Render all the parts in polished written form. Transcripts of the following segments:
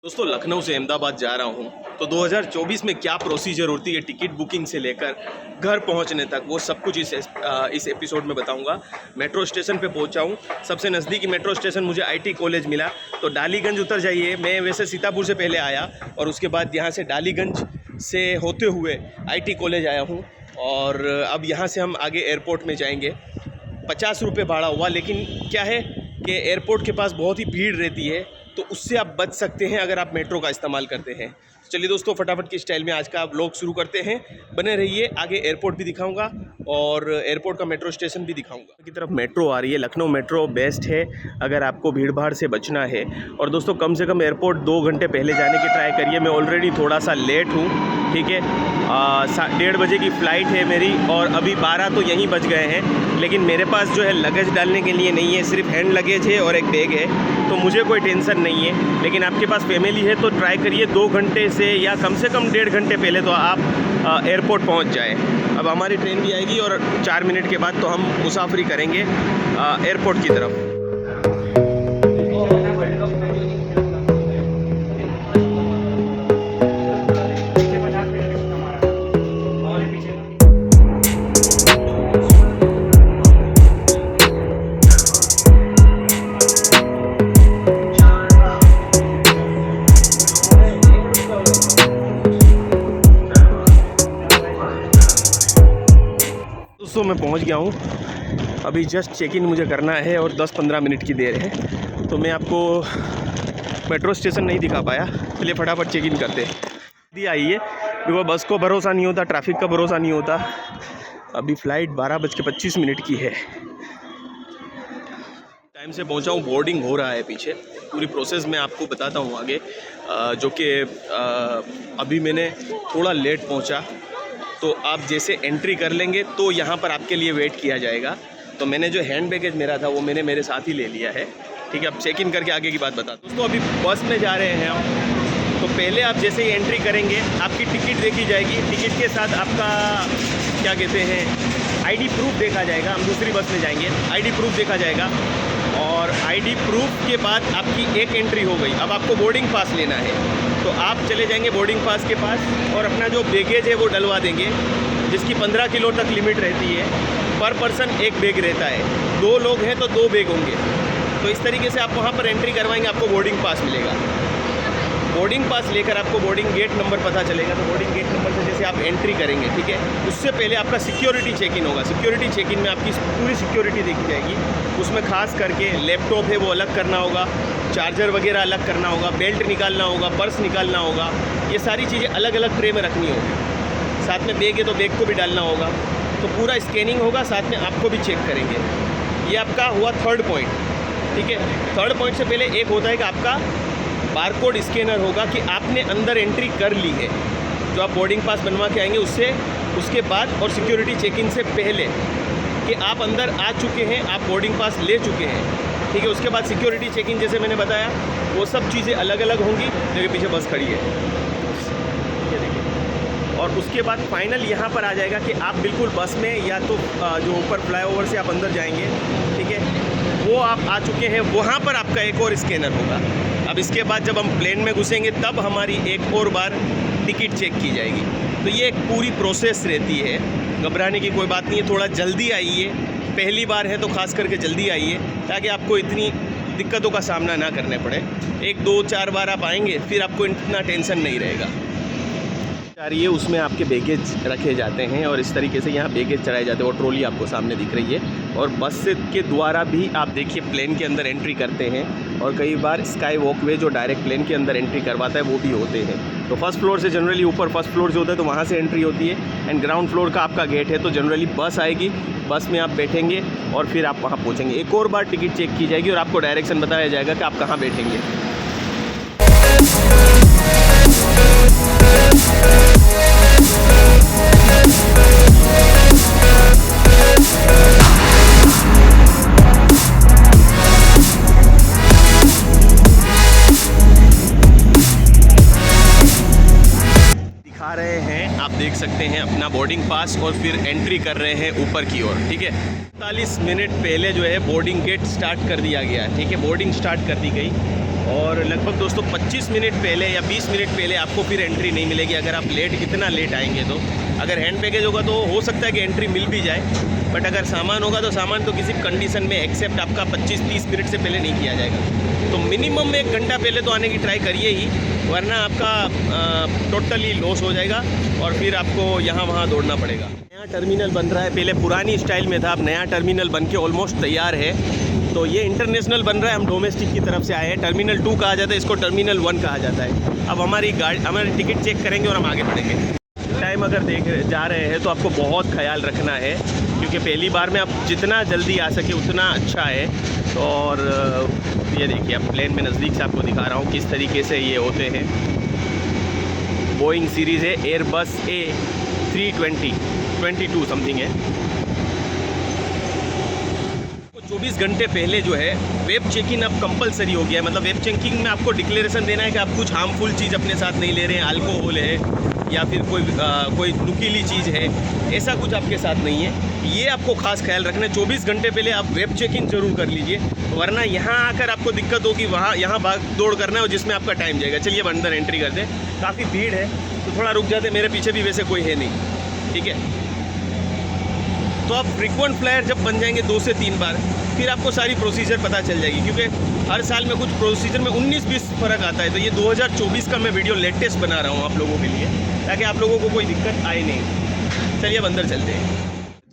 दोस्तों लखनऊ से अहमदाबाद जा रहा हूँ तो 2024 में क्या प्रोसीजर होती है टिकट बुकिंग से लेकर घर पहुँचने तक वो सब कुछ इस एपिसोड में बताऊँगा। मेट्रो स्टेशन पे पहुँचा हूँ। सबसे नज़दीकी मेट्रो स्टेशन मुझे आईटी कॉलेज मिला, तो डालीगंज उतर जाइए। मैं वैसे सीतापुर से पहले आया और उसके बाद यहाँ से डालीगंज से होते हुए आईटी कॉलेज आया हूँ और अब यहाँ से हम आगे एयरपोर्ट में जाएंगे। 50 रुपये भाड़ा हुआ, लेकिन क्या है कि एयरपोर्ट के पास बहुत ही भीड़ रहती है, तो उससे आप बच सकते हैं अगर आप मेट्रो का इस्तेमाल करते हैं। चलिए दोस्तों, फटाफट की स्टाइल में आज का व्लॉग शुरू करते हैं। बने रहिए, आगे एयरपोर्ट भी दिखाऊंगा और एयरपोर्ट का मेट्रो स्टेशन भी दिखाऊंगा। की तरफ मेट्रो आ रही है। लखनऊ मेट्रो बेस्ट है अगर आपको भीड़ भाड़ से बचना है। और दोस्तों कम से कम एयरपोर्ट 2 घंटे पहले जाने की ट्राई करिए। मैं ऑलरेडी थोड़ा सा लेट हूँ, ठीक है। 1:30 बजे की फ़्लाइट है मेरी और अभी 12 तो यहीं बज गए हैं, लेकिन मेरे पास जो है लगेज डालने के लिए नहीं है, सिर्फ हैंड लगेज है और एक बैग है, तो मुझे कोई टेंशन नहीं है। लेकिन आपके पास फैमिली है तो ट्राई करिए 2 घंटे से या कम से कम 1.5 घंटे पहले तो आप एयरपोर्ट पहुंच जाए। अब हमारी ट्रेन भी आएगी और 4 मिनट के बाद तो हम मुसाफरी करेंगे एयरपोर्ट की तरफ। दोस्तों मैं पहुंच गया हूं। अभी जस्ट चेक इन मुझे करना है और 10-15 मिनट की देर है, तो मैं आपको मेट्रो स्टेशन नहीं दिखा पाया। चलिए फटाफट चेक इन करते हैं। आई है क्योंकि बस को भरोसा नहीं होता, ट्रैफिक का भरोसा नहीं होता। अभी फ़्लाइट 12:25 की है। टाइम से पहुंचा हूँ, बोर्डिंग हो रहा है पीछे। पूरी प्रोसेस मैं आपको बताता हूँ आगे, जो कि अभी मैंने थोड़ा लेट पहुँचा, तो आप जैसे एंट्री कर लेंगे तो यहाँ पर आपके लिए वेट किया जाएगा। तो मैंने जो हैंड बैगेज मेरा था वो मैंने मेरे साथ ही ले लिया है, ठीक है। अब चेक इन करके आगे की बात बता दोस्तों। अभी बस में जा रहे हैं हम, तो पहले आप जैसे ही एंट्री करेंगे आपकी टिकट देखी जाएगी। टिकट के साथ आपका क्या कहते हैं आईडी प्रूफ देखा जाएगा। हम दूसरी बस में जाएंगे, आईडी प्रूफ देखा जाएगा और आईडी प्रूफ के बाद आपकी एक एंट्री हो गई। अब आपको बोर्डिंग पास लेना है, तो आप चले जाएंगे बोर्डिंग पास के पास और अपना जो बैगेज है वो डलवा देंगे, जिसकी 15 किलो तक लिमिट रहती है। पर पर्सन एक बैग रहता है, 2 लोग हैं तो 2 बैग होंगे। तो इस तरीके से आप वहाँ पर एंट्री करवाएंगे, आपको बोर्डिंग पास मिलेगा। बोर्डिंग पास लेकर आपको बोर्डिंग गेट नंबर पता चलेगा, तो बोर्डिंग गेट नंबर से जैसे आप एंट्री करेंगे, ठीक है, उससे पहले आपका सिक्योरिटी चेक इन होगा। सिक्योरिटी चेक इन में आपकी पूरी सिक्योरिटी देखी जाएगी। उसमें खास करके लैपटॉप है वो अलग करना होगा, चार्जर वगैरह अलग करना होगा, बेल्ट निकालना होगा, पर्स निकालना होगा, ये सारी चीज़ें अलग अलग ट्रे में रखनी होगी। साथ में बैग है तो बैग को भी डालना होगा। तो पूरा स्कैनिंग होगा, साथ में आपको भी चेक करेंगे। ये आपका हुआ 3rd पॉइंट, ठीक है। 3rd पॉइंट से पहले एक होता है कि आपका बारकोड स्कैनर होगा कि आपने अंदर एंट्री कर ली है, जो आप बोर्डिंग पास बनवा के आएंगे उससे, उसके बाद और सिक्योरिटी चेक इन से पहले कि आप अंदर आ चुके हैं, आप बोर्डिंग पास ले चुके हैं, ठीक है। उसके बाद सिक्योरिटी चेक इन जैसे मैंने बताया वो सब चीज़ें अलग अलग होंगी। देखिए पीछे बस खड़ी है, ये देखिए। और उसके बाद फाइनल यहाँ पर आ जाएगा कि आप बिल्कुल बस में या तो जो ऊपर फ्लाईओवर से आप अंदर जाएंगे, ठीक है, वो आप आ चुके हैं। वहाँ पर आपका एक और स्कैनर होगा। अब इसके बाद जब हम प्लेन में घुसेंगे तब हमारी एक और बार टिकट चेक की जाएगी। तो ये एक पूरी प्रोसेस रहती है, घबराने की कोई बात नहीं है। थोड़ा जल्दी आइए, पहली बार है तो ख़ास करके जल्दी आइए, ताकि आपको इतनी दिक्कतों का सामना ना करने पड़े। 1, 2, 4 बार आप आएंगे फिर आपको इतना टेंशन नहीं रहेगा। आ रही है उसमें आपके बैगेज रखे जाते हैं और इस तरीके से यहाँ बैगेज चढ़ाए जाते हैं। और ट्रॉली आपको सामने दिख रही है। और बस के द्वारा भी आप देखिए प्लेन के अंदर एंट्री करते हैं, और कई बार स्काई वॉकवे जो डायरेक्ट प्लेन के अंदर एंट्री करवाता है वो भी होते हैं। तो फर्स्ट फ्लोर से जनरली ऊपर फर्स्ट फ्लोर जो होता है तो वहाँ से एंट्री होती है, एंड ग्राउंड फ्लोर का आपका गेट है। तो जनरली बस आएगी, बस में आप बैठेंगे और फिर आप वहाँ पहुँचेंगे। एक और बार टिकट चेक की जाएगी और आपको डायरेक्शन बताया जाएगा कि आप कहाँ बैठेंगे। दिखा रहे हैं, आप देख सकते हैं अपना बोर्डिंग पास और फिर एंट्री कर रहे हैं ऊपर की ओर, ठीक है। 45 मिनट पहले जो है बोर्डिंग गेट स्टार्ट कर दिया गया, ठीक है। बोर्डिंग स्टार्ट कर दी गई और लगभग दोस्तों 25 मिनट पहले या 20 मिनट पहले आपको फिर एंट्री नहीं मिलेगी अगर आप इतना लेट आएंगे तो। अगर हैंड बैगेज होगा तो हो सकता है कि एंट्री मिल भी जाए, बट अगर सामान होगा तो सामान तो किसी कंडीशन में एक्सेप्ट आपका 25-30 मिनट से पहले नहीं किया जाएगा। तो मिनिमम 1 घंटा पहले तो आने की ट्राई करिए ही, वरना आपका टोटली लॉस हो जाएगा और फिर आपको यहाँ वहाँ दौड़ना पड़ेगा। नया टर्मिनल बन रहा है, पहले पुरानी स्टाइल में था, अब नया टर्मिनल बन के ऑलमोस्ट तैयार है। तो ये इंटरनेशनल बन रहा है, हम डोमेस्टिक की तरफ से आए हैं। टर्मिनल 2 कहा जाता है इसको, टर्मिनल 1 कहा जाता है। अब हमारी टिकट चेक करेंगे और हम आगे बढ़ेंगे। टाइम अगर जा रहे हैं तो आपको बहुत ख्याल रखना है, क्योंकि पहली बार में आप जितना जल्दी आ सके उतना अच्छा है। तो और ये देखिए, अब प्लेन में नज़दीक से आपको दिखा रहा हूँ किस तरीके से ये होते हैं। बोइंग सीरीज़ है, एयरबस A320 समथिंग है। 24 घंटे पहले जो है वेब चेक इन अब कंपलसरी हो गया है। मतलब वेब चेकिंग में आपको डिक्लेरेशन देना है कि आप कुछ हार्मफुल चीज़ अपने साथ नहीं ले रहे हैं, अल्कोहल है या फिर कोई नुकीली चीज़ है, ऐसा कुछ आपके साथ नहीं है। ये आपको खास ख्याल रखना है। 24 घंटे पहले आप वेब चेक इन ज़रूर कर लीजिए, वरना यहाँ आकर आपको दिक्कत होगी, यहाँ भाग दौड़ करना है जिसमें आपका टाइम जाएगा। चलिए अब अंदर एंट्री करते हैं। काफ़ी भीड़ है तो थोड़ा रुक जाते, मेरे पीछे भी वैसे कोई है नहीं, ठीक है। तो आप फ्रीक्वेंट फ्लायर जब बन जाएंगे 2 से 3 बार, फिर आपको सारी प्रोसीजर पता चल जाएगी, क्योंकि हर साल में कुछ प्रोसीजर में 19-20 फ़र्क आता है। तो ये 2024 का मैं वीडियो लेटेस्ट बना रहा हूँ आप लोगों के लिए, ताकि आप लोगों को कोई दिक्कत आए नहीं। चलिए अब अंदर चलते हैं।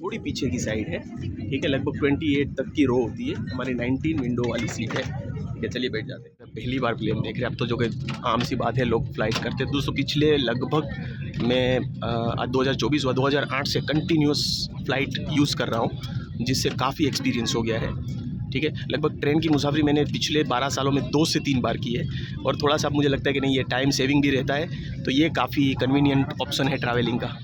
थोड़ी पीछे की साइड है, ठीक है, लगभग 28 तक की रो होती है। हमारी 19 विंडो वाली सीट है, ठीक है। चलिए बैठ जाते हैं। पहली बार प्लेन देख रहे हैं, अब तो जो कि आम सी बात है, लोग फ्लाइट करते हैं। दोस्तों पिछले लगभग मैं 2024 व 2008 से कंटिन्यूस फ़्लाइट यूज़ कर रहा हूँ, जिससे काफ़ी एक्सपीरियंस हो गया है, ठीक है। लगभग ट्रेन की मुसाफरी मैंने पिछले 12 सालों में 2 से 3 बार की है, और थोड़ा सा मुझे लगता है कि नहीं, ये टाइम सेविंग भी रहता है, तो ये काफ़ी कन्वीनियंट ऑप्शन है ट्रैवलिंग का।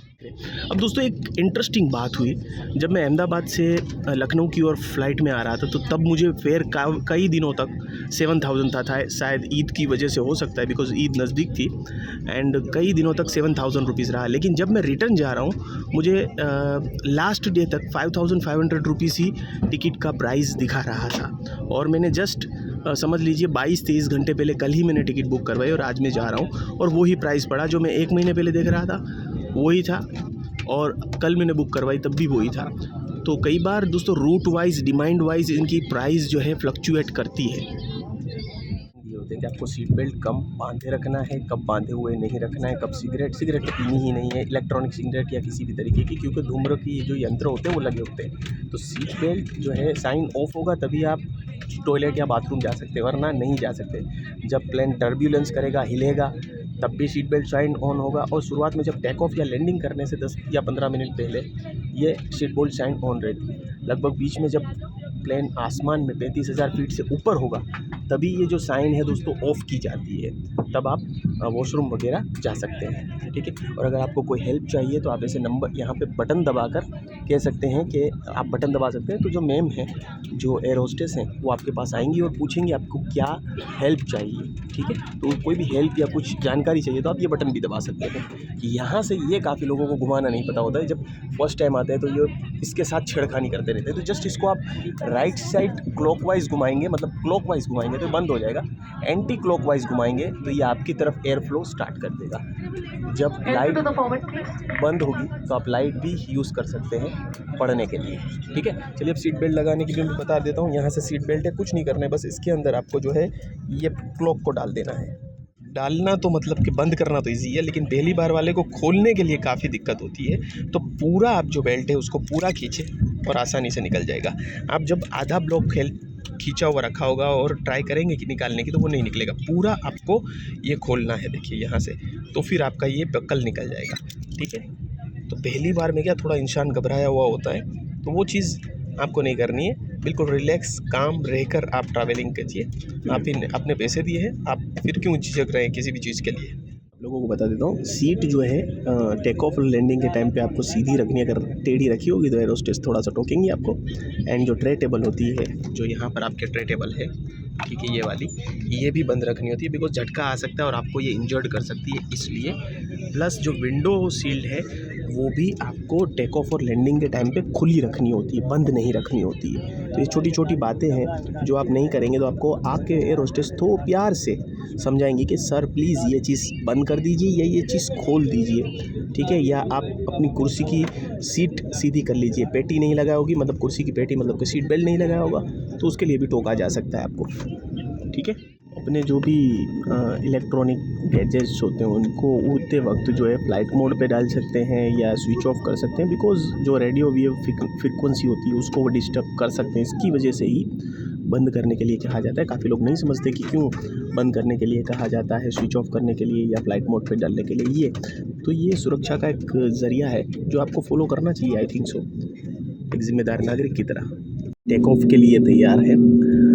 अब दोस्तों एक इंटरेस्टिंग बात हुई, जब मैं अहमदाबाद से लखनऊ की ओर फ्लाइट में आ रहा था, तो तब मुझे फेयर कई दिनों तक 7000 था शायद ईद की वजह से हो सकता है, बिकॉज ईद नज़दीक थी, एंड कई दिनों तक 7000 रुपीज़ रहा। लेकिन जब मैं रिटर्न जा रहा हूँ, मुझे लास्ट डे तक 5500 रुपीज़ ही टिकट का प्राइस दिखा रहा था। और मैंने जस्ट समझ लीजिए 22-23 घंटे पहले कल ही मैंने टिकट बुक करवाई और आज मैं जा रहा हूँ, और वही प्राइस पड़ा जो मैं 1 महीने पहले देख रहा था, वही था, और कल मैंने बुक करवाई तब भी वही था। तो कई बार दोस्तों रूट वाइज, डिमांड वाइज इनकी प्राइस जो है फ्लक्चुएट करती है। ये होते हैं कि आपको सीट बेल्ट कब बांधे रखना है, कब बांधे हुए नहीं रखना है, कब सिगरेट तो पीनी ही नहीं है, इलेक्ट्रॉनिक सिगरेट या किसी भी तरीके की, क्योंकि धूम्र की जो यंत्र होते हैं वो लगे होते हैं। तो सीट बेल्ट जो है साइन ऑफ होगा तभी आप टॉयलेट या बाथरूम जा सकते हैं, वरना नहीं जा सकते। जब प्लेन टर्ब्यूलेंस करेगा, हिलेगा, तब भी सीट बेल्ट साइन ऑन होगा, और शुरुआत में जब टेक ऑफ या लैंडिंग करने से 10 या 15 मिनट पहले ये सीट बेल्ट साइन ऑन रहती है। लगभग बीच में जब प्लेन आसमान में 35,000 फीट से ऊपर होगा, तभी ये जो साइन है दोस्तों ऑफ की जाती है, तब आप वॉशरूम वगैरह जा सकते हैं, ठीक है। और अगर आपको कोई हेल्प चाहिए तो आप ऐसे नंबर यहाँ पे बटन दबाकर कह सकते हैं कि आप बटन दबा सकते हैं। तो जो मैम हैं, जो एयर होस्टेस हैं, वो आपके पास आएंगी और पूछेंगी आपको क्या हेल्प चाहिए, ठीक है। तो कोई भी हेल्प या कुछ जानकारी चाहिए तो आप ये बटन भी दबा सकते हैं। यहाँ से ये काफ़ी लोगों को घुमाना नहीं पता होता है, जब फर्स्ट टाइम आते हैं तो ये इसके साथ छेड़खानी करते रहते हैं। तो जस्ट इसको आप राइट साइड क्लॉकवाइज घुमाएंगे, मतलब क्लॉकवाइज घुमाएंगे तो बंद हो जाएगा, एंटी क्लॉकवाइज घुमाएंगे तो ये आपकी तरफ एयर फ्लो स्टार्ट कर देगा। जब लाइट बंद होगी तो आप लाइट भी यूज़ कर सकते हैं पढ़ने के लिए, ठीक है। चलिए अब सीट बेल्ट लगाने के लिए मैं बता देता हूँ। यहाँ से सीट बेल्ट है, कुछ नहीं करना है, बस इसके अंदर आपको जो है ये क्लॉक को डाल देना है। डालना तो मतलब कि बंद करना तो इजी है, लेकिन पहली बार वाले को खोलने के लिए काफ़ी दिक्कत होती है। तो पूरा आप जो बेल्ट है उसको पूरा खींचें और आसानी से निकल जाएगा। आप जब आधा ब्लॉक खींचा हुआ रखा होगा और ट्राई करेंगे कि निकालने की, तो वो नहीं निकलेगा। पूरा आपको ये खोलना है, देखिए यहाँ से, तो फिर आपका ये बक्कल निकल जाएगा, ठीक है। तो पहली बार में क्या थोड़ा इंसान घबराया हुआ होता है, तो वो चीज़ आपको नहीं करनी है। बिल्कुल रिलैक्स काम रहकर आप ट्रैवलिंग कीजिए। आप अपने पैसे दिए हैं, आप फिर क्यों झिझक रहे हैं किसी भी चीज़ के लिए। लोगों को बता देता हूँ, सीट जो है टेक ऑफ और लैंडिंग के टाइम पे आपको सीधी रखनी है। अगर टेढ़ी रखी होगी तो एयर होस्टेस थोड़ा सा टोकेंगे आपको। एंड जो ट्रे टेबल होती है, जो यहाँ पर आपके ट्रे टेबल है, ठीक है, ये वाली, ये भी बंद रखनी होती है, बिकॉज झटका आ सकता है और आपको ये इंजर्ड कर सकती है, इसलिए। प्लस जो विंडो सील्ड है वो भी आपको टेक ऑफ और लैंडिंग के टाइम पे खुली रखनी होती है, बंद नहीं रखनी होती है। तो ये छोटी छोटी बातें हैं जो आप नहीं करेंगे तो आपको आपके एयर होस्टेस तो प्यार से समझाएंगे कि सर प्लीज़ ये चीज़ बंद कर दीजिए या ये चीज़ खोल दीजिए, ठीक है, या आप अपनी कुर्सी की सीट सीधी कर लीजिए। पेटी नहीं लगाई होगी मतलब कुर्सी की पेटी मतलब कि सीट बेल्ट नहीं लगाया होगा तो उसके लिए भी टोका जा सकता है आपको, ठीक है। अपने जो भी इलेक्ट्रॉनिक गैजेट्स होते हैं उनको उड़ते वक्त जो है फ़्लाइट मोड पे डाल सकते हैं या स्विच ऑफ कर सकते हैं, बिकॉज़ जो रेडियो वेव फ्रीक्वेंसी होती है उसको वो डिस्टर्ब कर सकते हैं। इसकी वजह से ही बंद करने के लिए कहा जाता है। काफ़ी लोग नहीं समझते कि क्यों बंद करने के लिए कहा जाता है, स्विच ऑफ करने के लिए या फ़्लाइट मोड पे डालने के लिए। ये सुरक्षा का एक ज़रिया है जो आपको फॉलो करना चाहिए, आई थिंक सो, एक ज़िम्मेदार नागरिक की तरह। टेक ऑफ के लिए तैयार है।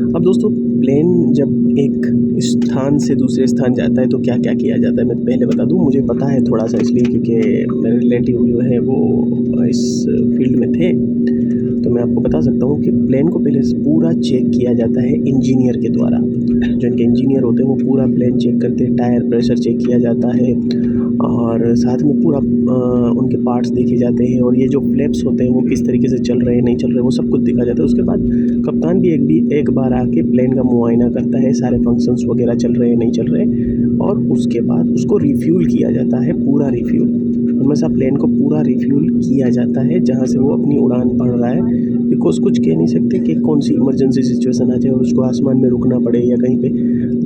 अब दोस्तों प्लेन जब एक स्थान से दूसरे स्थान जाता है तो क्या क्या किया जाता है मैं पहले बता दूं। मुझे पता है थोड़ा सा, इसलिए क्योंकि मेरे रिलेटिव जो है वो इस फील्ड में थे, तो मैं आपको बता सकता हूँ कि प्लेन को पहले पूरा चेक किया जाता है इंजीनियर के द्वारा। जो इनके इंजीनियर होते हैं वो पूरा प्लेन चेक करते हैं, टायर प्रेशर चेक किया जाता है और साथ में पूरा उनके पार्ट्स देखे जाते हैं और ये जो फ्लैप्स होते हैं वो किस तरीके से चल रहे हैं नहीं चल रहे, वो सब कुछ देखा जाता है। उसके बाद कप्तान भी एक बार आके प्लेन का मुआयना करता है, सारे फंक्शंस वगैरह चल रहे हैं नहीं चल रहे, और उसके बाद उसको रिफ्यूल किया जाता है, पूरा रिफ्यूल। हमेशा प्लेन को पूरा रिफ्यूल किया जाता है जहाँ से वो अपनी उड़ान भर रहा है, बिकॉज कुछ कह नहीं सकते कि कौन सी इमरजेंसी सिचुएशन आ जाए और उसको आसमान में रुकना पड़े या कहीं पे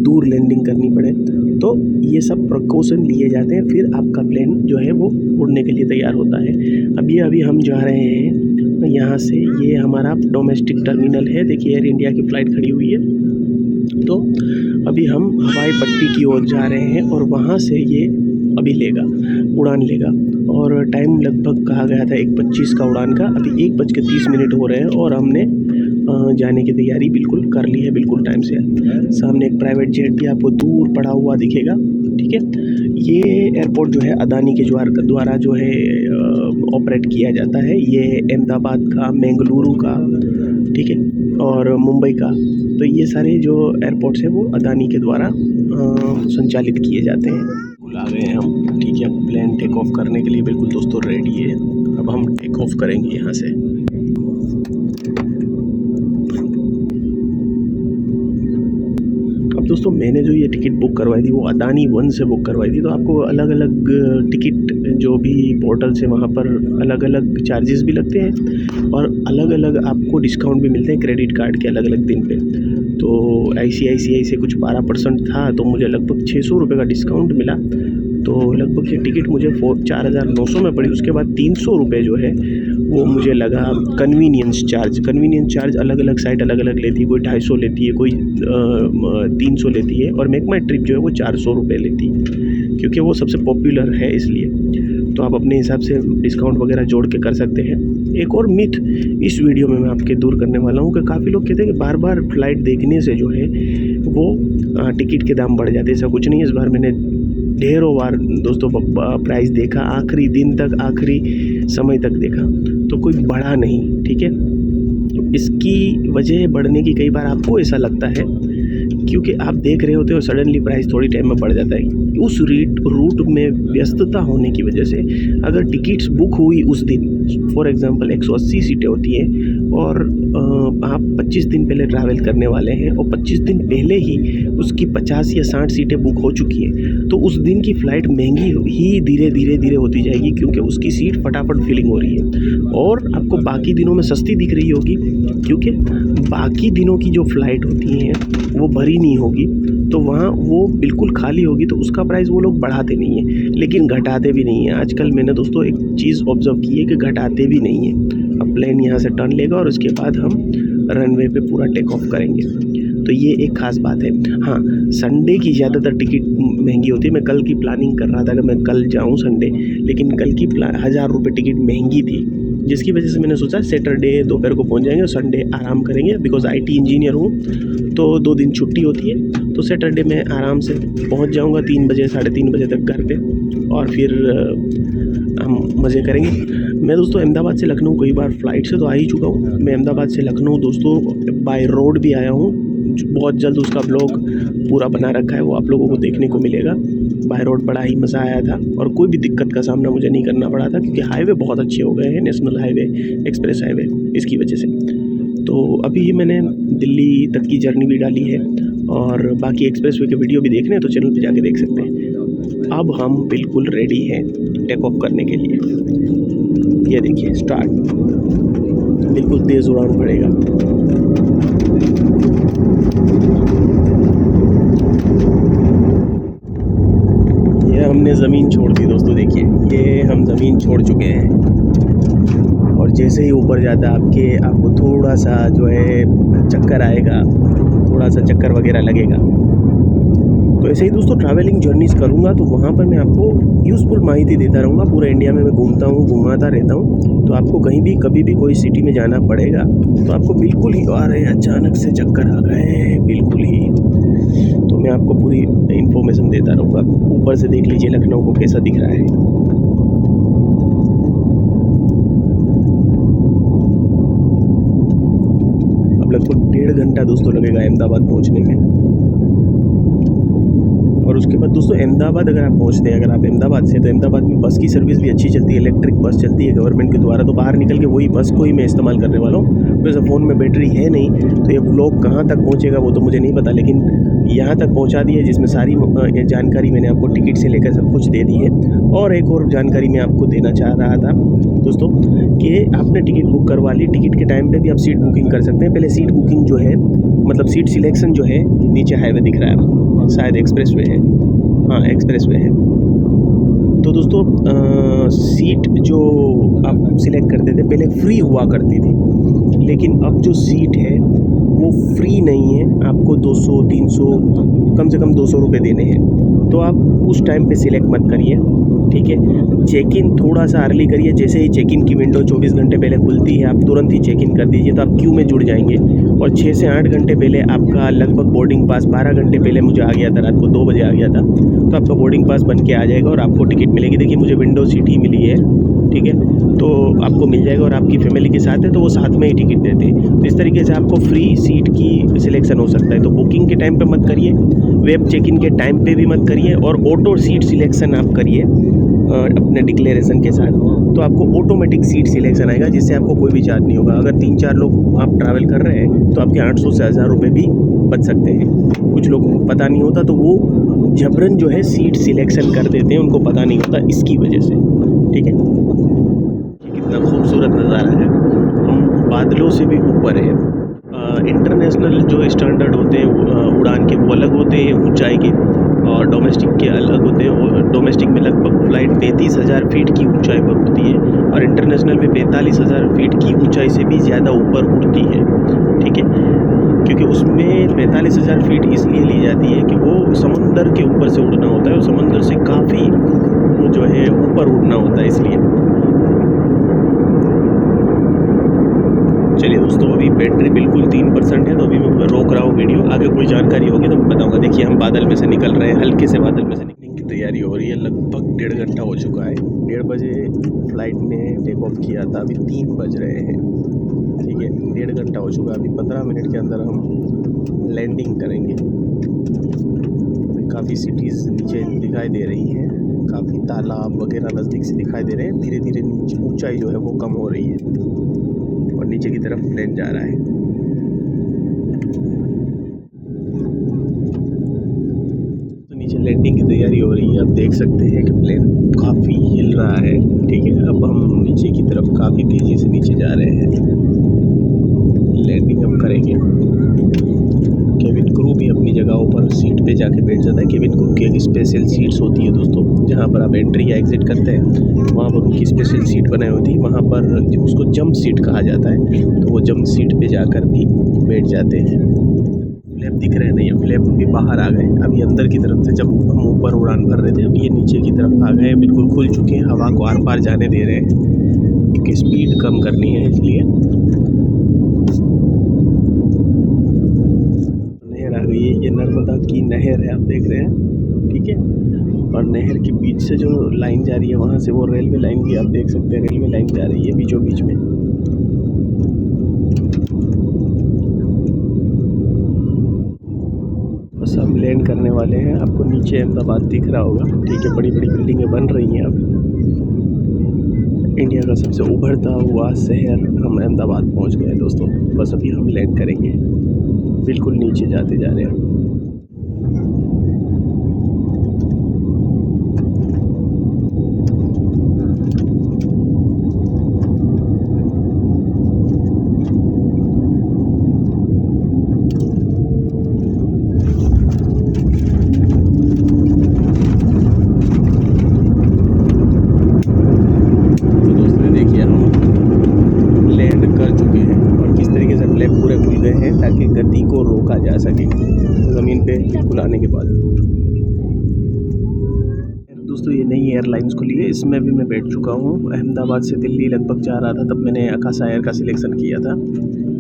दूर लैंडिंग करनी पड़े। तो ये सब प्रिकॉशन लिए जाते हैं, फिर आपका प्लेन जो है वो उड़ने के लिए तैयार होता है। अभी हम जा रहे हैं यहाँ से, ये हमारा डोमेस्टिक टर्मिनल है, देखिए एयर इंडिया की फ़्लाइट खड़ी हुई है। तो अभी हम हवाई पट्टी की ओर जा रहे हैं और वहाँ से ये अभी उड़ान लेगा और टाइम लगभग कहा गया था 1:25 का उड़ान का। अभी 1:30 हो रहे हैं और हमने जाने की तैयारी बिल्कुल कर ली है, बिल्कुल टाइम से। सामने एक प्राइवेट जेट भी आपको दूर पड़ा हुआ दिखेगा, ठीक है। ये एयरपोर्ट जो है अदानी के द्वारा जो है ऑपरेट किया जाता है। ये अहमदाबाद का, बेंगलुरु का, ठीक है, और मुंबई का, तो ये सारे जो एयरपोर्ट्स हैं वो अदानी के द्वारा संचालित किए जाते हैं। बिल्कुल आ गए हैं हम, ठीक है। प्लेन टेक ऑफ करने के लिए बिल्कुल दोस्तों रेडी है। अब हम टेक ऑफ करेंगे यहाँ से। अब दोस्तों मैंने जो ये टिकट बुक करवाई थी वो अदानी वन से बुक करवाई थी, तो आपको अलग अलग टिकट जो भी पोर्टल्स हैं वहाँ पर अलग अलग चार्जेस भी लगते हैं और अलग अलग आपको डिस्काउंट भी मिलते हैं क्रेडिट कार्ड के अलग अलग दिन पे। तो ICICI से कुछ 12% था, तो मुझे लगभग 600 रुपये का डिस्काउंट मिला। तो लगभग ये टिकट मुझे 4,900 में पड़ी। उसके बाद 300 रुपये जो है वो मुझे लगा कन्वीनियंस चार्ज अलग अलग साइट अलग अलग लेती है, कोई 250 लेती है, कोई 300 लेती है, और मेक माई ट्रिप जो है वो 400 रुपये लेती है, क्योंकि वो सबसे पॉपुलर है इसलिए। तो आप अपने हिसाब से डिस्काउंट वगैरह जोड़ के कर सकते हैं। एक और मिथ इस वीडियो में मैं आपके दूर करने वाला हूँ कि काफ़ी लोग कहते हैं कि बार बार फ्लाइट देखने से जो है वो टिकट के दाम बढ़ जाते हैं। ऐसा कुछ नहीं है। इस बार मैंने ढेरों बार दोस्तों प्राइस देखा, आखिरी दिन तक, आखिरी समय तक देखा, तो कोई बढ़ा नहीं, ठीक है। इसकी वजह बढ़ने की कई बार आपको ऐसा लगता है क्योंकि आप देख रहे होते हो सडनली प्राइस थोड़ी टाइम में बढ़ जाता है। उस रूट में व्यस्तता होने की वजह से अगर टिकट्स बुक हुई उस दिन, फॉर एग्जांपल 180 सीटें होती हैं और आप 25 दिन पहले ट्रैवल करने वाले हैं और 25 दिन पहले ही उसकी 50 या 60 सीटें बुक हो चुकी हैं, तो उस दिन की फ़्लाइट महंगी ही धीरे धीरे होती जाएगी क्योंकि उसकी सीट फटाफट फिलिंग हो रही है। और आपको बाकी दिनों में सस्ती दिख रही होगी क्योंकि बाकी दिनों की जो फ़्लाइट होती हैं वो भरी नहीं होगी, तो वहाँ वो बिल्कुल खाली होगी, तो उसका प्राइस वो लोग बढ़ाते नहीं हैं, लेकिन घटाते भी नहीं हैं। आजकल मैंने दोस्तों एक चीज़ ऑब्जर्व की है कि घटाते भी नहीं हैं। अब प्लेन यहाँ से टर्न लेगा और उसके बाद हम रनवे पे पूरा टेक ऑफ करेंगे, तो ये एक ख़ास बात है। हाँ, संडे की ज़्यादातर टिकट महंगी होती है। मैं कल की प्लानिंग कर रहा था कि मैं कल जाऊँ संडे, लेकिन कल की 1000 रुपये टिकट महंगी थी, जिसकी वजह से मैंने सोचा सैटरडे दोपहर को पहुंच जाएंगे और संडे आराम करेंगे। बिकॉज IT इंजीनियर हूँ तो 2 दिन छुट्टी होती है, तो सैटरडे में आराम से पहुंच जाऊंगा 3 बजे 3:30 बजे तक घर पे, और फिर हम मज़े करेंगे। मैं दोस्तों अहमदाबाद से लखनऊ कई बार फ़्लाइट से तो आ ही चुका हूँ। मैं अहमदाबाद से लखनऊ दोस्तों बाय रोड भी आया हूँ। बहुत जल्द उसका ब्लॉग पूरा बना रखा है, वो आप लोगों को देखने को मिलेगा। बाय रोड बड़ा ही मज़ा आया था और कोई भी दिक्कत का सामना मुझे नहीं करना पड़ा था, क्योंकि हाईवे बहुत अच्छे हो गए हैं, नेशनल हाईवे, एक्सप्रेस हाईवे, इसकी वजह से। तो अभी मैंने दिल्ली तक की जर्नी भी डाली है और बाकी एक्सप्रेस वे के वीडियो भी देखने हैं तो चैनल पे जाके देख सकते हैं। अब हम बिल्कुल रेडी हैं टेक ऑफ करने के लिए। ये देखिए स्टार्ट, बिल्कुल तेज़ उड़ान पड़ेगा। ये हमने ज़मीन छोड़ दी दोस्तों, देखिए ये हम ज़मीन छोड़ चुके हैं और जैसे ही ऊपर जाता आपको थोड़ा सा जो है चक्कर आएगा, थोड़ा सा चक्कर वगैरह लगेगा। तो ऐसे ही दोस्तों ट्रैवलिंग जर्नीज़ करूँगा तो वहाँ पर मैं आपको यूज़फुल माहिती देता रहूँगा। पूरे इंडिया में मैं घूमता हूँ, घुमाता रहता हूँ, तो आपको कहीं भी कभी भी कोई सिटी में जाना पड़ेगा तो आपको बिल्कुल ही अरे अचानक से चक्कर आ गए बिल्कुल ही, तो मैं आपको पूरी इन्फॉर्मेशन देता रहूँगा। ऊपर से देख लीजिए लखनऊ को कैसा दिख रहा है। अब लगभग 1.5 घंटा दोस्तों लगेगा अहमदाबाद पहुँचने में। और उसके बाद दोस्तों अहमदाबाद अगर आप पहुंचते हैं, अगर आप अहमदाबाद से, तो अहमदाबाद में बस की सर्विस भी अच्छी चलती है, इलेक्ट्रिक बस चलती है गवर्नमेंट के द्वारा। तो बाहर निकल के वही बस को ही मैं इस्तेमाल करने वाला हूँ। वैसे फ़ोन में बैटरी है नहीं, तो ये व्लॉग कहाँ तक पहुँचेगा वो तो मुझे नहीं पता, लेकिन यहाँ तक पहुँचा दी है जिसमें सारी जानकारी मैंने आपको टिकट से लेकर सब कुछ दे दी है। और एक और जानकारी मैं आपको देना चाह रहा था दोस्तों कि आपने टिकट बुक करवा ली, टिकट के टाइम पे भी आप सीट बुकिंग कर सकते हैं। पहले सीट बुकिंग जो है, मतलब सीट सिलेक्शन जो है, नीचे हाईवे दिख रहा है, शायद एक्सप्रेस वे है, हाँ एक्सप्रेस वे है। तो दोस्तों सीट जो आप सिलेक्ट करते थे पहले फ्री हुआ करती थी, लेकिन अब जो सीट है वो फ्री नहीं है, आपको 200, 300, कम से कम 200 रुपये देने हैं। तो आप उस टाइम पे सिलेक्ट मत करिए, ठीक है। चेक इन थोड़ा सा अर्ली करिए। जैसे ही चेक इन की विंडो 24 घंटे पहले खुलती है, आप तुरंत ही चेक इन कर दीजिए, तो आप क्यू में जुड़ जाएंगे। और 6 से 8 घंटे पहले आपका लगभग बोर्डिंग पास, 12 घंटे पहले मुझे आ गया था, रात को 2 बजे आ गया था, तो आपका बोर्डिंग पास बन के आ जाएगा और आपको टिकट मिलेगी। देखिए मुझे विंडो सीट ही मिली है, ठीक है, तो आपको मिल जाएगा। और आपकी फैमिली के साथ है तो वो साथ में ही टिकट देते हैं। तो इस तरीके से आपको फ्री सीट की सिलेक्शन हो सकता है। तो बुकिंग के टाइम पे मत करिए, वेब चेक इन के टाइम पे भी मत करिए, और ऑटो सीट सिलेक्शन आप करिए अपने डिक्लेरेशन के साथ, तो आपको ऑटोमेटिक सीट सिलेक्शन आएगा, जिससे आपको कोई भी चार्ज नहीं होगा। अगर 3-4 लोग आप ट्रैवल कर रहे हैं तो आपके 800 से 1000 रुपये भी बच सकते हैं। कुछ लोगों को पता नहीं होता तो वो जबरन जो है सीट सिलेक्शन कर देते हैं, उनको पता नहीं होता, इसकी वजह से, ठीक है। कितना खूबसूरत नज़ारा है, हम बादलों से भी ऊपर है। इंटरनेशनल जो स्टैंडर्ड होते हैं उड़ान के वो अलग होते हैं ऊंचाई के, और डोमेस्टिक के अलग होते हैं। और डोमेस्टिक में लगभग फ़्लाइट 33,000 फीट की ऊंचाई पर उड़ती है, और इंटरनेशनल में 45,000 फीट की ऊंचाई से भी ज़्यादा ऊपर उड़ती है, ठीक है। क्योंकि उसमें 45,000 फीट इसलिए ली जाती है कि वो समंदर के ऊपर से उड़ना होता है, और समंदर से काफ़ी जो है ऊपर उड़ना होता है, इसलिए। चलिए दोस्तों, अभी बैटरी बिल्कुल 3% है, तो अभी मैं रोक रहा हूँ वीडियो। आगे कोई जानकारी होगी तो मैं बताऊँगा। देखिए हम बादल में से निकल रहे हैं, हल्के से बादल में से निकलने की तैयारी हो रही है। लगभग 1.5 घंटा हो चुका है, 1:30 बजे फ़्लाइट ने टेक ऑफ किया था, अभी 3 बज रहे हैं, ठीक है। 1.5 घंटा हो चुका है, अभी 15 मिनट के अंदर हम लैंडिंग करेंगे। काफ़ी सिटीज़ नीचे दिखाई दे रही हैं, काफ़ी तालाब वगैरह नज़दीक से दिखाई दे रहे हैं। धीरे धीरे नीचे ऊंचाई जो है वो कम हो रही है और नीचे की तरफ प्लेन जा रहा है। तो नीचे लैंडिंग की तैयारी हो रही है, आप देख सकते हैं कि प्लेन काफ़ी हिल रहा है, ठीक है। अब हम नीचे की तरफ काफ़ी तेज़ी से नीचे जा रहे हैं, लैंडिंग अब करेंगे। केबिन क्रू भी अपनी जगहों पर सीट पे जाके बैठ जाता है। केबिन क्रू की एक स्पेशल सीट्स होती है दोस्तों, जहाँ पर आप एंट्री या एग्जिट करते हैं, वहाँ पर उनकी स्पेशल सीट बनाई होती है। वहाँ पर उसको जंप सीट कहा जाता है, तो वो जंप सीट पे जाकर भी बैठ जाते हैं। फ्लैप दिख रहे हैं नहीं, फ्लैप भी बाहर आ गए। अभी अंदर की तरफ से जब हम ऊपर उड़ान भर रहे थे, अभी ये नीचे की तरफ आ गए, बिल्कुल खुल चुके हैं, हवा को आर पार जाने दे रहे हैं, क्योंकि स्पीड कम करनी है इसलिए। ये नर्मदा की नहर है, आप देख रहे हैं, ठीक है। और नहर के बीच से जो लाइन जा रही है वहाँ से वो रेलवे लाइन भी आप देख सकते हैं, रेलवे लाइन जा रही है बीचों बीच में। बस हम लैंड करने वाले हैं। आपको नीचे अहमदाबाद दिख रहा होगा, ठीक है, बड़ी बड़ी बिल्डिंगें बन रही हैं अब। इंडिया का सबसे उभरता हुआ शहर हम अहमदाबाद पहुंच गए दोस्तों। बस अभी हम लैंड करेंगे, बिल्कुल नीचे जाते जा रहे हैं। ताकि गति को रोका जा सके ज़मीन पे बिल्कुल आने के बाद। दोस्तों ये नई एयरलाइंस खुली है, इसमें भी मैं बैठ चुका हूँ। अहमदाबाद से दिल्ली लगभग जा रहा था, तब मैंने आकाशा एयर का सिलेक्शन किया था,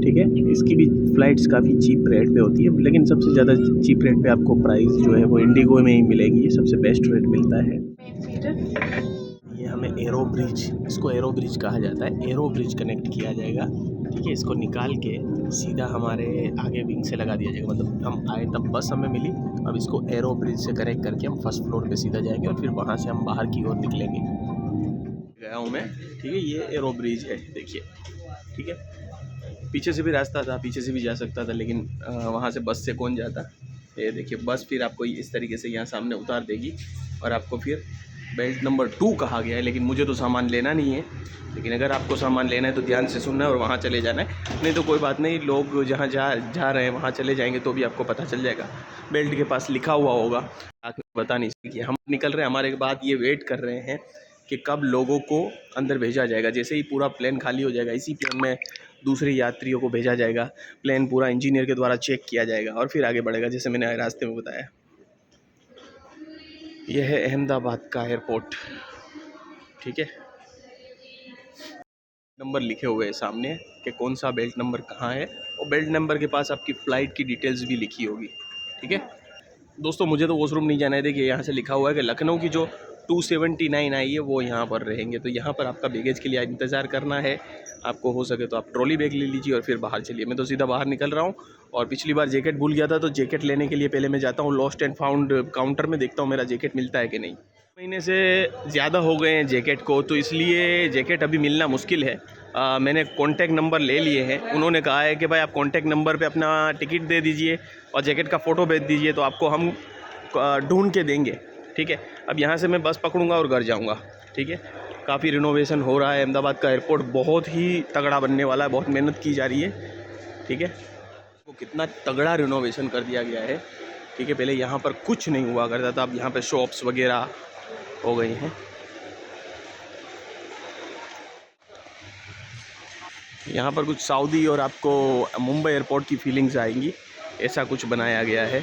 ठीक है। इसकी भी फ़्लाइट्स काफ़ी चीप रेट पे होती है, लेकिन सबसे ज़्यादा चीप रेट पे आपको प्राइस जो है वो इंडिगो में ही मिलेगी, ये सबसे बेस्ट रेट मिलता है। ये हमें एरो ब्रिज, इसको एरो ब्रिज कहा जाता है, एरो ब्रिज कनेक्ट किया जाएगा, ठीक है। इसको निकाल के सीधा हमारे आगे विंग से लगा दिया जाएगा, मतलब हम आए तब बस हमें मिली, अब इसको एरो ब्रिज से कनेक्ट करके हम फर्स्ट फ्लोर पे सीधा जाएंगे और फिर वहाँ से हम बाहर की ओर निकलेंगे। गया हूँ मैं, ठीक है, ये एरो ब्रिज है, देखिए, ठीक है। पीछे से भी रास्ता था, पीछे से भी जा सकता था, लेकिन वहाँ से बस से कौन जाता। ये देखिए बस फिर आपको इस तरीके से यहाँ सामने उतार देगी और आपको फिर बेल्ट नंबर 2 कहा गया है, लेकिन मुझे तो सामान लेना नहीं है। लेकिन अगर आपको सामान लेना है तो ध्यान से सुनना है और वहाँ चले जाना है, नहीं तो कोई बात नहीं, लोग जहाँ जा रहे हैं वहाँ चले जाएंगे तो भी आपको पता चल जाएगा, बेल्ट के पास लिखा हुआ होगा। आखिर बता नहीं सकती, हम निकल रहे हैं, हमारे बाद ये वेट कर रहे हैं कि कब लोगों को अंदर भेजा जाएगा। जैसे ही पूरा प्लेन खाली हो जाएगा, इसी प्लेन में दूसरे यात्रियों को भेजा जाएगा, प्लेन पूरा इंजीनियर के द्वारा चेक किया जाएगा और फिर आगे बढ़ेगा, जैसे मैंने रास्ते में बताया। यह है अहमदाबाद का एयरपोर्ट, ठीक है। नंबर लिखे हुए हैं सामने कि कौन सा बेल्ट नंबर कहाँ है, और बेल्ट नंबर के पास आपकी फ़्लाइट की डिटेल्स भी लिखी होगी, ठीक है। दोस्तों मुझे तो वॉशरूम नहीं जाना है, देखिए यहाँ से लिखा हुआ है कि लखनऊ की जो 279 आई है वो यहाँ पर रहेंगे, तो यहाँ पर आपका बैगेज के लिए इंतज़ार करना है। आपको हो सके तो आप ट्रॉली बैग ले लीजिए और फिर बाहर चलिए। मैं तो सीधा बाहर निकल रहा हूँ, और पिछली बार जैकेट भूल गया था, तो जैकेट लेने के लिए पहले मैं जाता हूँ लॉस्ट एंड फाउंड काउंटर में, देखता हूँ मेरा जैकेट मिलता है कि नहीं। महीने से ज़्यादा हो गए हैं जैकेट को, तो इसलिए जैकेट अभी मिलना मुश्किल है। मैंने कॉन्टैक्ट नंबर ले लिए हैं, उन्होंने कहा है कि भाई आप कॉन्टैक्ट नंबर पे अपना टिकट दे दीजिए और जैकेट का फ़ोटो भेज दीजिए, तो आपको हम ढूंढ के देंगे, ठीक है। अब यहाँ से मैं बस पकड़ूंगा और घर जाऊँगा, ठीक है। काफ़ी रिनोवेशन हो रहा है, अहमदाबाद का एयरपोर्ट बहुत ही तगड़ा बनने वाला है, बहुत मेहनत की जा रही है, ठीक है। वो कितना तगड़ा रिनोवेशन कर दिया गया है, ठीक है। पहले यहाँ पर कुछ नहीं हुआ करता था, अब यहाँ पर शॉप्स वगैरह हो गई हैं। यहाँ पर कुछ सऊदी और आपको मुंबई एयरपोर्ट की फीलिंग्स आएंगी, ऐसा कुछ बनाया गया है।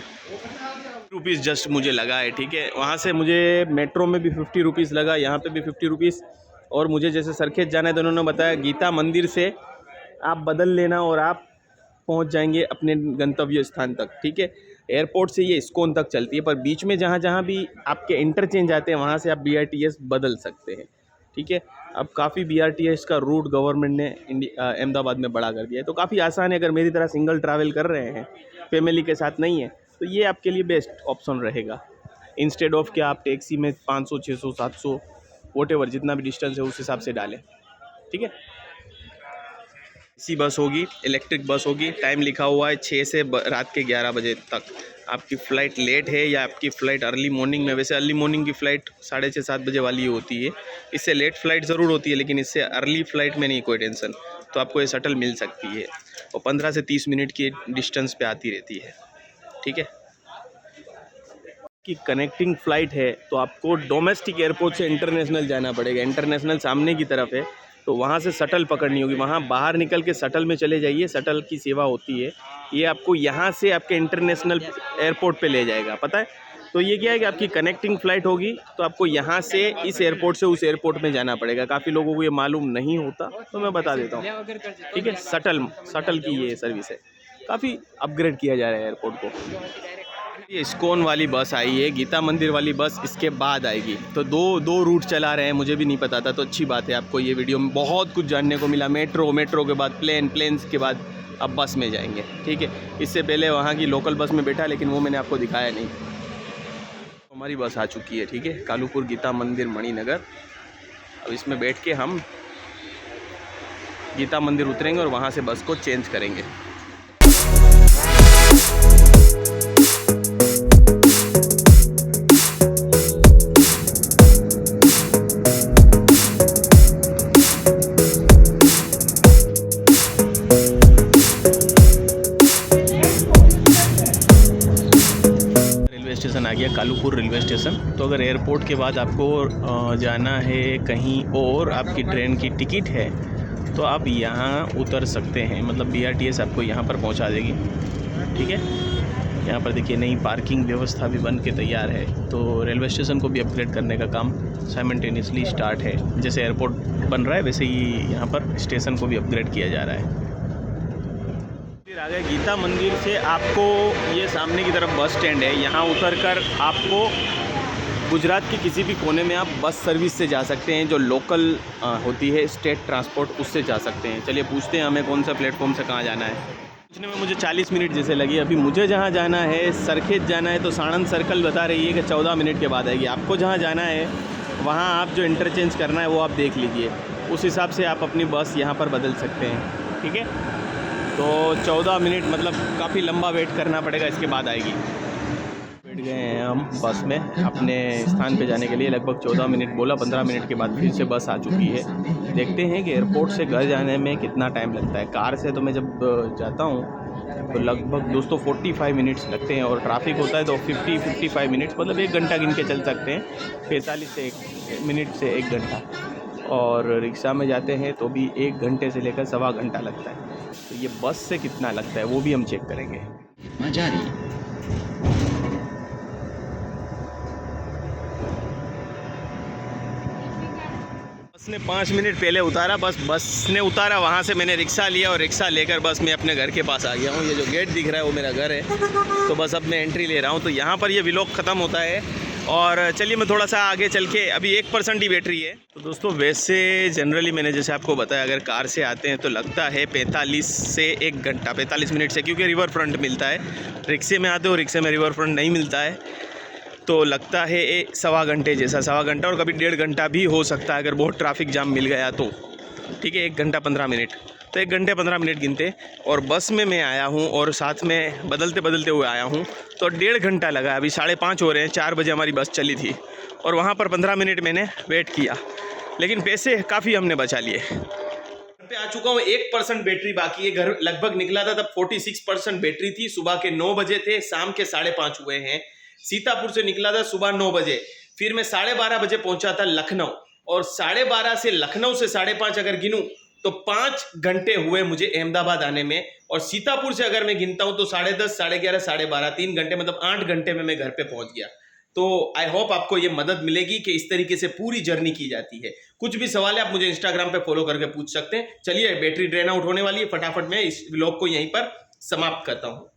₹50 जस्ट मुझे लगा है, ठीक है। वहाँ से मुझे मेट्रो में भी ₹50 लगा, यहाँ पे भी ₹50, और मुझे जैसे सरखेज जाना है तो उन्होंने बताया गीता मंदिर से आप बदल लेना और आप पहुँच जाएंगे अपने गंतव्य स्थान तक, ठीक है। एयरपोर्ट से ये इस्कॉन तक चलती है, पर बीच में जहाँ भी आपके इंटरचेंज आते हैं वहाँ से आप BRTS बदल सकते हैं, ठीक है। अब काफ़ी BRTS का रूट गवर्नमेंट ने अहमदाबाद में बड़ा कर दिया है, तो काफ़ी आसान है। अगर मेरी तरह सिंगल ट्रैवल कर रहे हैं, फैमिली के साथ नहीं है, तो ये आपके लिए बेस्ट ऑप्शन रहेगा, इंस्टेड ऑफ कि आप टैक्सी में 500, 600, 700 वॉटेवर जितना भी डिस्टेंस है उस हिसाब से डालें, ठीक है। इसी बस होगी, इलेक्ट्रिक बस होगी, टाइम लिखा हुआ है 6 से रात के 11 बजे तक। आपकी फ़्लाइट लेट है या आपकी फ़्लाइट अर्ली मॉर्निंग में, वैसे अर्ली मॉर्निंग की फ़्लाइट 6:30, 7 बजे वाली होती है, इससे लेट फ़्लाइट ज़रूर होती है, लेकिन इससे अर्ली फ़्लाइट में नहीं कोई टेंशन, तो आपको ये शटल मिल सकती है और 15 से 30 मिनट की डिस्टेंस पे आती रहती है, ठीक है। कि कनेक्टिंग फ़्लाइट है तो आपको डोमेस्टिक एयरपोर्ट से इंटरनेशनल जाना पड़ेगा, इंटरनेशनल सामने की तरफ है, तो वहाँ से शटल पकड़नी होगी, वहाँ बाहर निकल के शटल में चले जाइए, शटल की सेवा होती है, ये आपको यहाँ से आपके इंटरनेशनल एयरपोर्ट पे ले जाएगा, पता है। तो ये क्या है कि आपकी कनेक्टिंग फ़्लाइट होगी, तो आपको यहाँ से इस एयरपोर्ट से उस एयरपोर्ट में जाना पड़ेगा। काफ़ी लोगों को ये मालूम नहीं होता, तो मैं बता देता हूँ, ठीक है। शटल की ये सर्विस है, काफ़ी अपग्रेड किया जा रहा है एयरपोर्ट को। ये इस्कॉन वाली बस आई है, गीता मंदिर वाली बस इसके बाद आएगी। तो दो रूट चला रहे हैं, मुझे भी नहीं पता था, तो अच्छी बात है। आपको ये वीडियो में बहुत कुछ जानने को मिला। मेट्रो के बाद प्लेन्स के बाद अब बस में जाएंगे, ठीक है। इससे पहले वहाँ की लोकल बस में बैठा, लेकिन वो मैंने आपको दिखाया नहीं। हमारी बस आ चुकी है, ठीक है, कालूपुर गीता मंदिर मणिनगर। अब इसमें बैठ के हम गीता मंदिर उतरेंगे और वहाँ से बस को चेंज करेंगे। स्टेशन आ गया, कालूपुर रेलवे स्टेशन। तो अगर एयरपोर्ट के बाद आपको जाना है कहीं और, आपकी ट्रेन की टिकट है, तो आप यहाँ उतर सकते हैं। मतलब BRTS आपको यहाँ पर पहुँचा देगी, ठीक है। यहाँ पर देखिए नई पार्किंग व्यवस्था भी बन के तैयार है। तो रेलवे स्टेशन को भी अपग्रेड करने का काम साइमल्टेनियसली स्टार्ट है। जैसे एयरपोर्ट बन रहा है वैसे ही यहाँ पर स्टेशन को भी अपग्रेड किया जा रहा है। फिर आ गए गीता मंदिर से, आपको ये सामने की तरफ बस स्टैंड है। यहाँ उतरकर आपको गुजरात के किसी भी कोने में आप बस सर्विस से जा सकते हैं, जो लोकल होती है स्टेट ट्रांसपोर्ट, उससे जा सकते हैं। चलिए पूछते हैं हमें कौन सा प्लेटफॉर्म से कहाँ जाना है। पूछने में मुझे 40 मिनट जैसे लगी। अभी मुझे जहाँ जाना है, सरखेज जाना है, तो साणंद सर्कल बता रही है कि 14 मिनट के बाद आएगी। आपको जहाँ जाना है वहाँ आप जो इंटरचेंज करना है वो आप देख लीजिए, उस हिसाब से आप अपनी बस यहाँ पर बदल सकते हैं, ठीक है। तो 14 मिनट मतलब काफ़ी लंबा वेट करना पड़ेगा, इसके बाद आएगी। बैठ गए हैं हम बस में अपने स्थान पे जाने के लिए। लगभग 14 मिनट बोला, 15 मिनट के बाद फिर से बस आ चुकी है। देखते हैं कि एयरपोर्ट से घर जाने में कितना टाइम लगता है। कार से तो मैं जब जाता हूँ तो लगभग दोस्तों 45 मिनट्स लगते हैं, और ट्रैफिक होता है तो 50-55 मिनट्स, मतलब 1 घंटा गिन के चल सकते हैं। 45 मिनट से 1 घंटा। और रिक्शा में जाते हैं तो भी 1 घंटे से लेकर सवा घंटा लगता है। तो ये बस से कितना लगता है वो भी हम चेक करेंगे। मजा नहीं। बस ने 5 मिनट पहले उतारा, बस ने उतारा, वहाँ से मैंने रिक्शा लिया और रिक्शा लेकर बस मैं अपने घर के पास आ गया हूँ। ये जो गेट दिख रहा है वो मेरा घर है। तो बस अब मैं एंट्री ले रहा हूँ। तो यहाँ पर ये व्लॉग ख़त्म होता है। और चलिए मैं थोड़ा सा आगे चल के, अभी 1% ही बैटरी है। तो दोस्तों वैसे जनरली मैंने जैसे आपको बताया, अगर कार से आते हैं तो लगता है 45 से 1 घंटा, 45 मिनट से, क्योंकि रिवर फ्रंट मिलता है। रिक्शे में आते हो, रिक्शे में रिवर फ्रंट नहीं मिलता है, तो लगता है सवा घंटे जैसा, सवा घंटा, और कभी 1.5 घंटा भी हो सकता है अगर बहुत ट्रैफिक जाम मिल गया तो, ठीक है। 1 घंटा 15 मिनट, तो 1 घंटे 15 मिनट गिनते। और बस में मैं आया हूँ और साथ में बदलते हुए आया हूँ, तो 1.5 घंटा लगा। अभी 5:30 हो रहे हैं, 4 बजे हमारी बस चली थी, और वहाँ पर 15 मिनट मैंने वेट किया, लेकिन पैसे काफ़ी हमने बचा लिए। घर पे आ चुका हूँ, 1% बैटरी बाकी है। घर लगभग निकला था तब 46% बैटरी थी। सुबह के 9 बजे थे, शाम के 5:30 हुए हैं। सीतापुर से निकला था सुबह 9 बजे, फिर मैं 12:30 बजे पहुंचा था लखनऊ, और 12:30 से लखनऊ से 5:30 अगर गिनूं तो 5 घंटे हुए मुझे अहमदाबाद आने में। और सीतापुर से अगर मैं गिनता हूं तो 10:30, 11:30, 12:30, 3 घंटे, मतलब 8 घंटे में मैं घर पे पहुंच गया। तो आई होप आपको ये मदद मिलेगी कि इस तरीके से पूरी जर्नी की जाती है। कुछ भी सवाल है आप मुझे इंस्टाग्राम पे फॉलो करके पूछ सकते हैं। चलिए बैटरी ड्रेन आउट होने वाली है, फटाफट मैं इस व्लॉग को यहीं पर समाप्त करता हूँ।